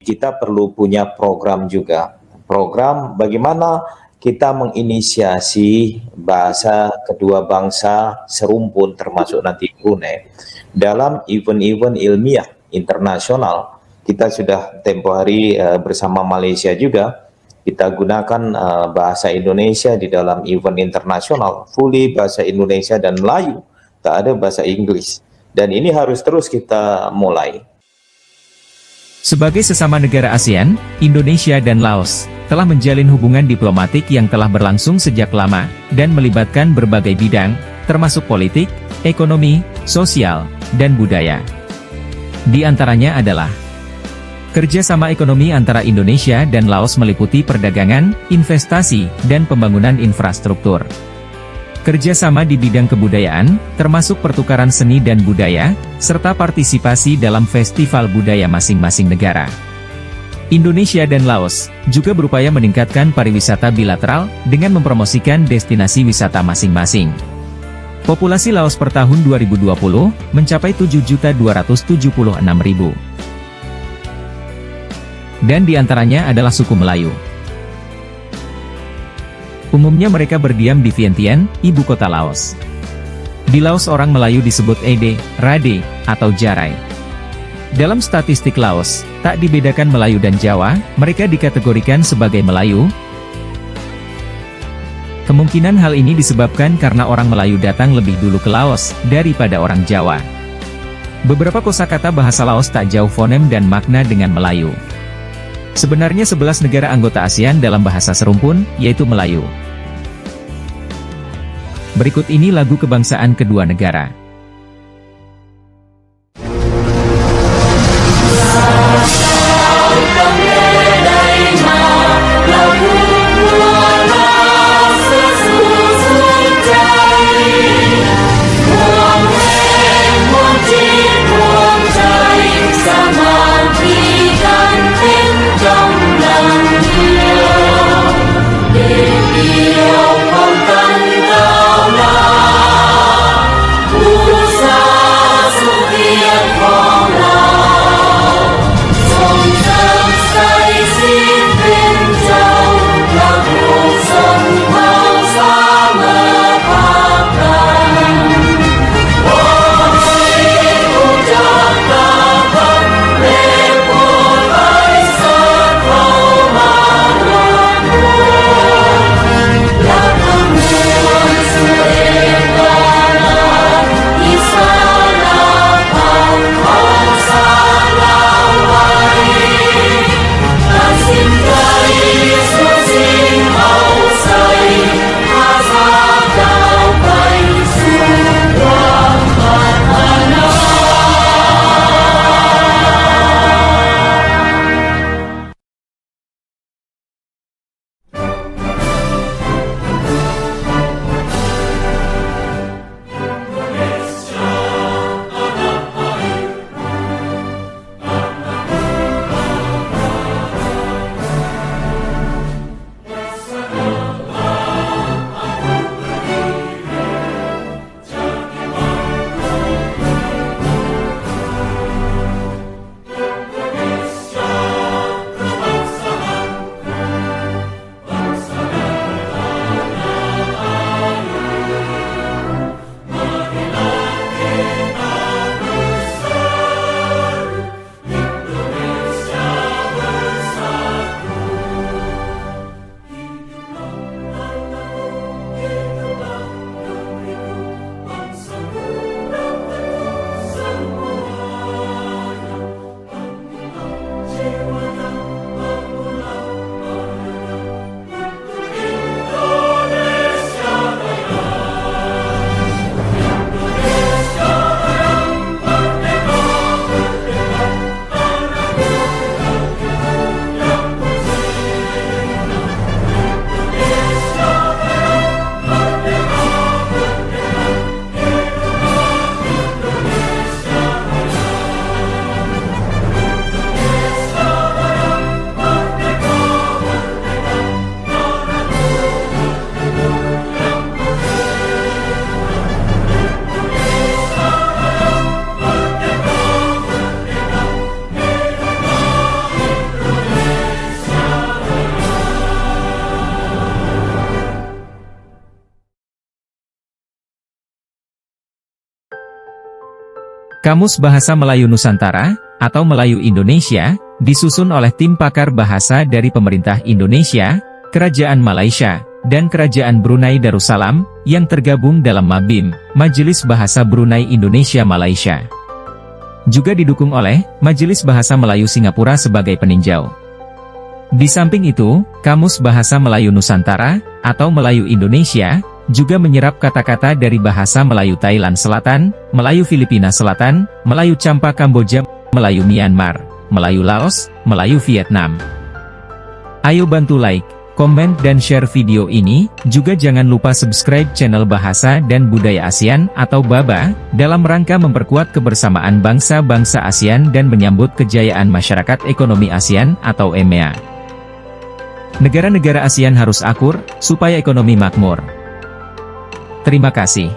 kita perlu punya program juga. Program bagaimana kita menginisiasi bahasa kedua bangsa serumpun termasuk nanti Brunei dalam event-event ilmiah internasional. Kita sudah tempo hari bersama Malaysia juga, kita gunakan bahasa Indonesia di dalam event internasional, fully bahasa Indonesia dan Melayu, tak ada bahasa Inggris. Dan ini harus terus kita mulai. Sebagai sesama negara ASEAN, Indonesia dan Laos telah menjalin hubungan diplomatik yang telah berlangsung sejak lama, dan melibatkan berbagai bidang, termasuk politik, ekonomi, sosial, dan budaya. Di antaranya adalah kerjasama ekonomi antara Indonesia dan Laos meliputi perdagangan, investasi, dan pembangunan infrastruktur. Kerjasama di bidang kebudayaan, termasuk pertukaran seni dan budaya, serta partisipasi dalam festival budaya masing-masing negara. Indonesia dan Laos juga berupaya meningkatkan pariwisata bilateral dengan mempromosikan destinasi wisata masing-masing. Populasi Laos per tahun 2020 mencapai 7.276.000. Dan diantaranya adalah suku Melayu. Umumnya mereka berdiam di Vientiane, ibu kota Laos. Di Laos orang Melayu disebut Ede, Rade, atau Jarai. Dalam statistik Laos, tak dibedakan Melayu dan Jawa, mereka dikategorikan sebagai Melayu. Kemungkinan hal ini disebabkan karena orang Melayu datang lebih dulu ke Laos daripada orang Jawa. Beberapa kosakata bahasa Laos tak jauh fonem dan makna dengan Melayu. Sebenarnya 11 negara anggota ASEAN dalam bahasa serumpun, yaitu Melayu. Berikut ini lagu kebangsaan kedua negara. Hãy subscribe cho kênh Ghiền Mì Gõ để không bỏ lỡ Kamus Bahasa Melayu Nusantara, atau Melayu Indonesia, disusun oleh tim pakar bahasa dari pemerintah Indonesia, Kerajaan Malaysia, dan Kerajaan Brunei Darussalam, yang tergabung dalam MABIM, Majelis Bahasa Brunei Indonesia Malaysia. Juga didukung oleh Majelis Bahasa Melayu Singapura sebagai peninjau. Di samping itu, Kamus Bahasa Melayu Nusantara, atau Melayu Indonesia, juga menyerap kata-kata dari bahasa Melayu Thailand Selatan, Melayu Filipina Selatan, Melayu Champa Kamboja, Melayu Myanmar, Melayu Laos, Melayu Vietnam. Ayo bantu like, komen dan share video ini, juga jangan lupa subscribe channel Bahasa dan Budaya ASEAN atau BABA, dalam rangka memperkuat kebersamaan bangsa-bangsa ASEAN dan menyambut kejayaan masyarakat ekonomi ASEAN atau EMEA. Negara-negara ASEAN harus akur, supaya ekonomi makmur. Terima kasih.